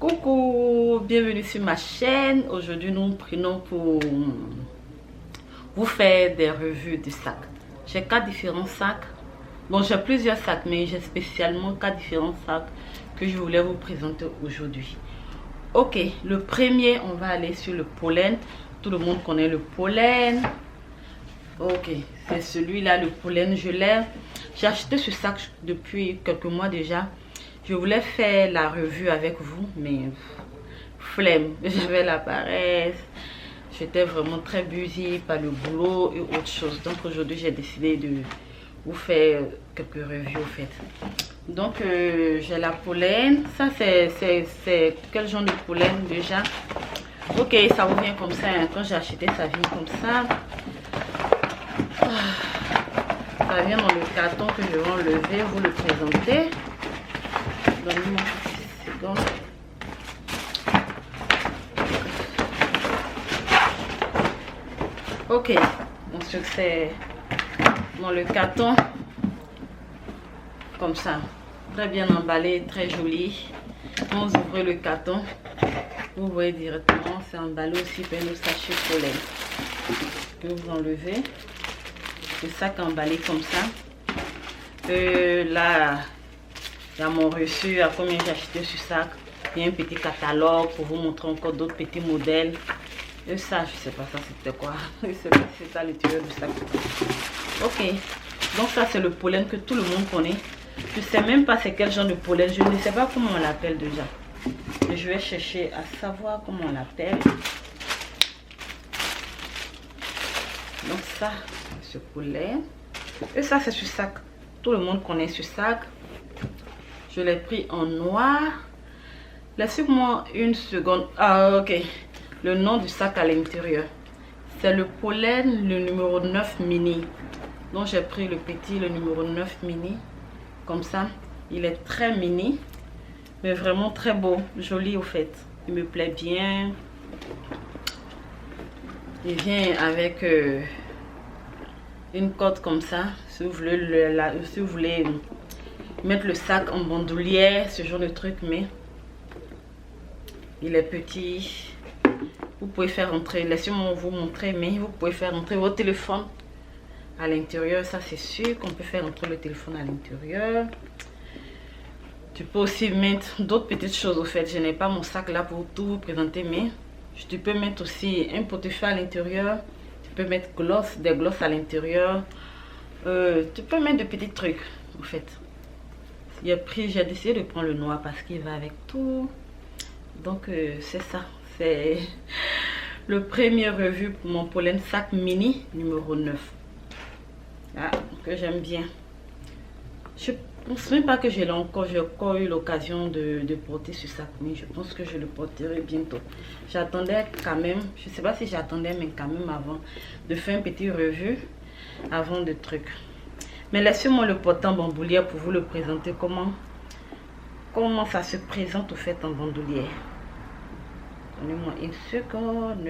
Coucou, bienvenue sur ma chaîne. Aujourd'hui nous prenons pour vous faire des revues de sacs. J'ai 4 différents sacs. Bon, j'ai plusieurs sacs, mais j'ai spécialement 4 différents sacs que je voulais vous présenter aujourd'hui. Ok, le premier, on va aller sur le pollen. Tout le monde connaît le pollen. Ok, c'est celui-là, le pollen. J'ai acheté ce sac depuis quelques mois déjà. Je voulais faire la revue avec vous, mais flemme. J'avais la paresse. J'étais vraiment très busy par le boulot et autre chose. Donc aujourd'hui, j'ai décidé de vous faire quelques revues au fait. Donc j'ai la pollen. Ça, c'est quel genre de pollen déjà? Ok, ça vous vient comme ça. Hein. Quand j'ai acheté, ça vient comme ça. Ça vient dans le carton que je vais enlever, vous le présenter. Donnez-moi une seconde. Ok, donc c'est dans le carton comme ça, très bien emballé, très joli. Quand vous ouvrez le carton, vous voyez directement, c'est emballé aussi par nos sachets pollen que vous enlevez. Le sac emballé comme ça. Là, il y a mon reçu, à combien j'ai acheté ce sac. Il y a un petit catalogue pour vous montrer encore d'autres petits modèles. Et ça, je sais pas ça c'était quoi. Je sais pas si c'est ça l'intérieur du sac. Ok, donc ça c'est le pollen que tout le monde connaît. Je sais même pas c'est quel genre de pollen. Je ne sais pas comment on l'appelle déjà. Et je vais chercher à savoir comment on l'appelle. Donc ça, c'est ce pollen. Et ça c'est ce sac. Tout le monde connaît ce sac. Je l'ai pris en noir. Laissez-moi une seconde. Ah, ok. Le nom du sac à l'intérieur. C'est le pollen, le numéro 9 mini. Donc j'ai pris le petit, le numéro 9 mini. Comme ça. Il est très mini. Mais vraiment très beau. Joli au fait. Il me plaît bien. Il vient avec une corde comme ça. Si vous voulez mettre le sac en bandoulière, ce genre de truc, mais il est petit. Vous pouvez faire entrer, laissez-moi vous montrer, mais vous pouvez faire entrer votre téléphone à l'intérieur. Ça c'est sûr qu'on peut faire entrer le téléphone à l'intérieur. Tu peux aussi mettre d'autres petites choses au fait. Je n'ai pas mon sac là pour tout vous présenter, mais tu peux mettre aussi un portefeuille à l'intérieur. Tu peux mettre des glosses à l'intérieur. Tu peux mettre de petits trucs au fait. J'ai décidé de prendre le noir parce qu'il va avec tout. Donc c'est ça. C'est le premier revue pour mon pollen sac mini numéro 9. Ah, que j'aime bien. Je pense même pas que j'ai encore eu l'occasion de porter ce sac, mais je pense que je le porterai bientôt. J'attendais quand même, je sais pas si j'attendais, mais quand même avant de faire une petite revue avant de trucs. Mais laissez-moi le porter en bandoulière pour vous le présenter comment ça se présente au fait en bandoulière. Donnez-moi une seconde.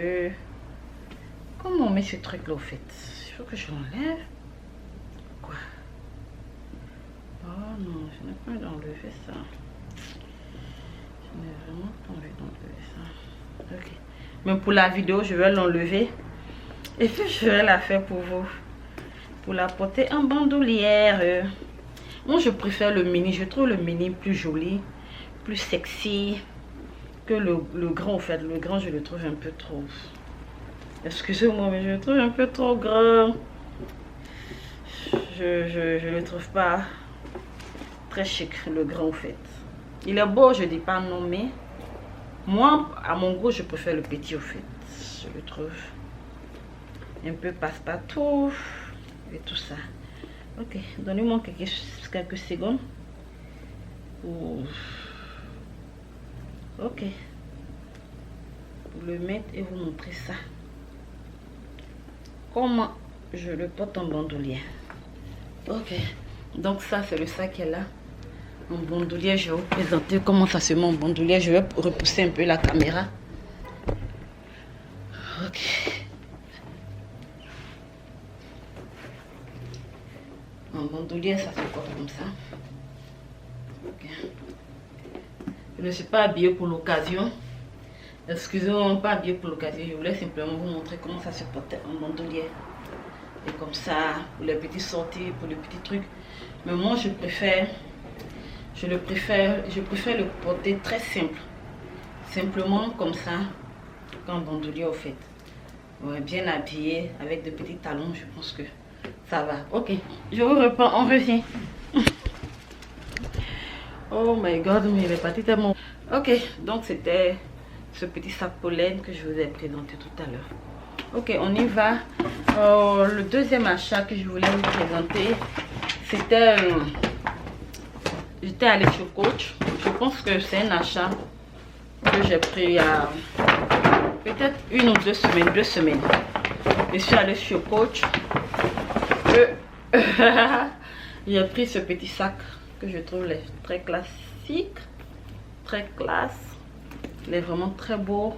Comment on met ce truc là au fait? Il faut que je l'enlève. Quoi? Oh non, je n'ai pas d'enlever ça. Je n'ai vraiment pas envie d'enlever ça. Ok. Mais pour la vidéo, je vais l'enlever. Et puis je vais la faire pour vous. Pour la porter en bandoulière. Moi je préfère le mini. Je trouve le mini plus joli. Plus sexy. Que le grand au fait. Le grand je le trouve un peu trop. Excusez-moi mais je le trouve un peu trop grand. Je le trouve pas très chic le grand au fait. Il est beau, je dis pas non, mais moi à mon goût je préfère le petit au fait. Je le trouve un peu passe-partout et tout ça. Ok, donnez-moi quelques secondes. Ok, pour le mettre et vous montrer ça. Comment je le porte en bandoulière. Ok, donc ça c'est le sac qui est là en bandoulière. Je vais vous présenter comment ça se met en bandoulière. Je vais repousser un peu la caméra. Ok, en bandoulière ça se porte comme ça. Ok. Je ne suis pas habillée pour l'occasion. Excusez-moi, pas habillée pour l'occasion. Je voulais simplement vous montrer comment ça se portait en bandoulière. Et comme ça, pour les petites sorties, pour les petits trucs. Mais moi, je préfère le porter très simple. Simplement comme ça, qu'en bandoulière au fait. Ouais, bien habillé, avec de petits talons, je pense que ça va. Ok, je vous reprends, on revient. Oh my god, mais il est parti tellement. Ok, donc c'était ce petit sac pollen que je vous ai présenté tout à l'heure. Ok, on y va. Le deuxième achat que je voulais vous présenter, c'était... J'étais allée chez Coach. Je pense que c'est un achat que j'ai pris il y a peut-être 1 ou 2 semaines. 2 semaines. Je suis allée chez Coach. J'ai pris ce petit sac que je trouve très classique. Très classe. Il est vraiment très beau.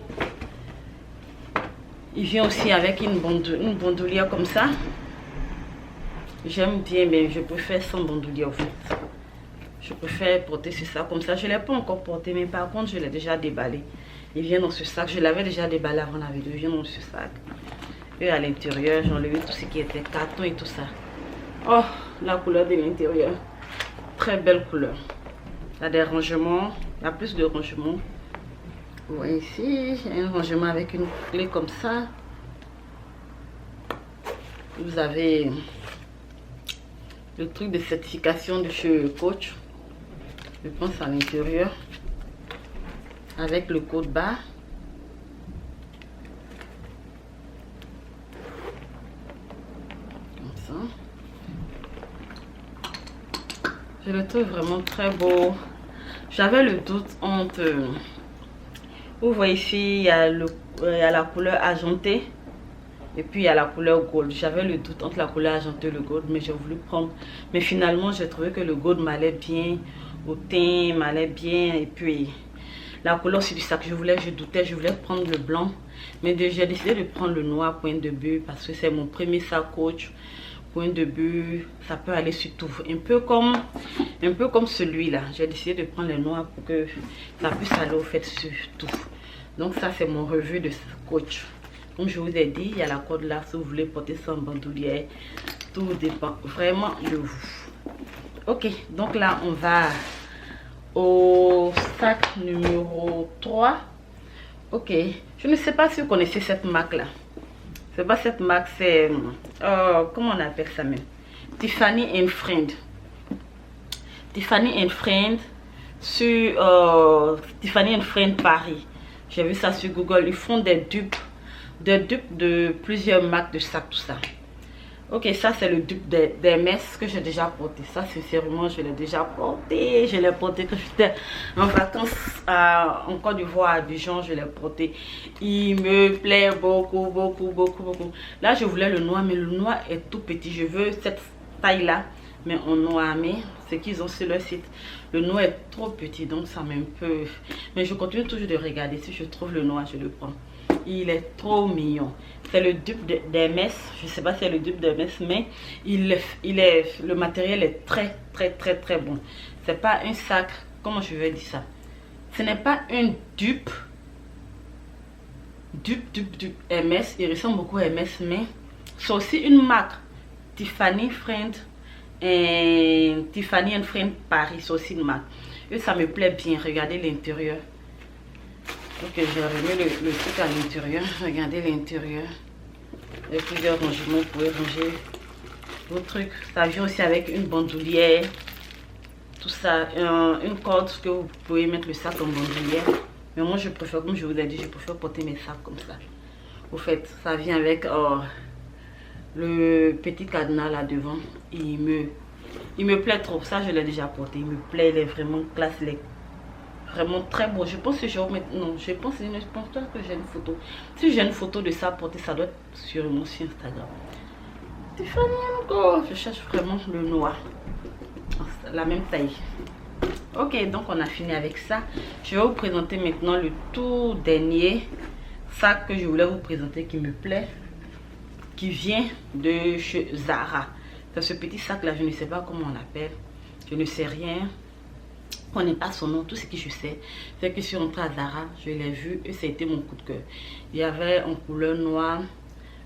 Il vient aussi avec une bandoulière comme ça. J'aime bien, mais je préfère sans bandoulière en fait. Je préfère porter ce sac comme ça. Je ne l'ai pas encore porté, mais par contre, je l'ai déjà déballé. Il vient dans ce sac. Je l'avais déjà déballé avant la vidéo. Il vient dans ce sac. Et à l'intérieur, j'ai enlevé tout ce qui était carton et tout ça. Oh, la couleur de l'intérieur. Très belle couleur. Il y a des rangements. Il y a plus de rangements. Vous voyez ici, j'ai un rangement avec une clé comme ça. Vous avez le truc de certification de chez Coach. Je pense à l'intérieur. Avec le code barre. Comme ça. Je le trouve vraiment très beau. J'avais le doute entre... Vous voyez ici, il y a la couleur argentée. Et puis il y a la couleur gold. J'avais le doute entre la couleur argentée et le gold, mais j'ai voulu prendre. Mais finalement, j'ai trouvé que le gold m'allait bien. Au teint, m'allait bien. Et puis, la couleur aussi du sac, je doutais, je voulais prendre le blanc. Mais j'ai décidé de prendre le noir point de but parce que c'est mon premier sac Coach. Point de but, ça peut aller sur tout. Un peu comme celui-là. J'ai décidé de prendre le noir pour que ça puisse aller au fait sur tout. Donc ça, c'est mon revue de Coach. Comme je vous ai dit, il y a la corde là si vous voulez porter sans bandoulière. Tout dépend vraiment de vous. Ok, donc là, on va au sac numéro 3. Ok, je ne sais pas si vous connaissez cette marque là. C'est pas cette marque, c'est... comment on appelle ça même? Tiffany & Friend. Tiffany & Friend sur Tiffany & Friend Paris. J'ai vu ça sur Google. Ils font des dupes de plusieurs marques de sacs, tout ça. Ok, ça c'est le dupe d'Hermès que j'ai déjà porté. Ça, sincèrement, je l'ai déjà porté. Je l'ai porté quand j'étais en vacances en Côte d'Ivoire, à Abidjan. Je l'ai porté. Il me plaît beaucoup, beaucoup, beaucoup, beaucoup. Là, je voulais le noir, mais le noir est tout petit. Je veux cette taille-là, mais en noir. Mais ce qu'ils ont sur leur site, le noir est trop petit, donc ça m'est un peu... Mais je continue toujours de regarder. Si je trouve le noir, je le prends. Il est trop mignon. C'est le dupe d'Hermès. Je ne sais pas si c'est le dupe d'Hermès, mais le matériel est très, très, très, très bon. C'est pas un sac. Comment je vais dire ça? Ce n'est pas un dupe. Dupe Hermès. Il ressemble beaucoup à Hermès, mais c'est aussi une marque. Tiffany & Friend Paris. C'est aussi une marque. Et ça me plaît bien. Regardez l'intérieur. Ok, j'ai remis le truc à l'intérieur. Regardez l'intérieur. Il y a plusieurs rangements. Vous pouvez ranger vos trucs. Ça vient aussi avec une bandoulière. Tout ça. Une corde que vous pouvez mettre le sac en bandoulière. Mais moi, je préfère, comme je vous ai dit, je préfère porter mes sacs comme ça. Au fait, ça vient avec le petit cadenas là devant. Il me plaît trop. Ça, je l'ai déjà porté. Il me plaît. Il est vraiment classe. Il est vraiment très beau. Je pense que je vais mettre... Non, je pense pas que j'ai une photo. Si j'ai une photo de ça porté, ça doit être sur mon site Instagram. Tiffany encore. Je cherche vraiment le noir. La même taille. Ok, donc on a fini avec ça. Je vais vous présenter maintenant le tout dernier sac que je voulais vous présenter qui me plaît. Qui vient de chez Zara. C'est ce petit sac là, je ne sais pas comment on l'appelle. Je ne sais rien. connais pas son nom. Tout ce que je sais, c'est que je suis rentrée à Zara, je l'ai vu et c'était mon coup de cœur. Il y avait en couleur noire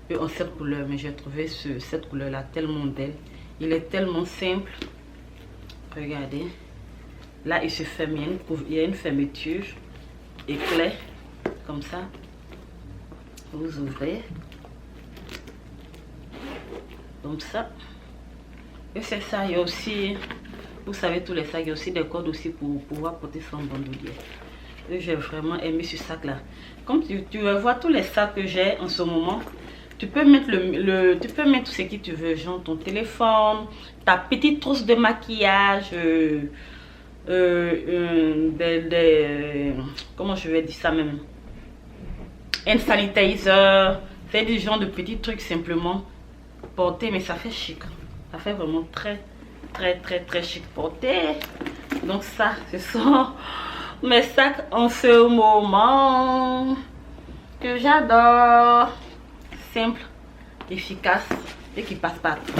et en cette couleur, mais j'ai trouvé cette couleur là tellement belle. Il est tellement simple. Regardez, là il se ferme, il y a une fermeture éclair comme ça. Vous ouvrez comme ça et c'est ça. Il y a aussi, vous savez, tous les sacs, il y a aussi des cordes aussi pour pouvoir porter son bandoulière. Et j'ai vraiment aimé ce sac là. Comme tu vas voir tous les sacs que j'ai en ce moment, tu peux mettre tu peux mettre ce que tu veux, genre ton téléphone, ta petite trousse de maquillage, comment je vais dire ça même, un sanitizer, c'est du genre de petits trucs simplement porter, mais ça fait chic, ça fait vraiment très chic porter. Donc ça, ce sont mes sacs en ce moment que j'adore, simple, efficace et qui passe partout.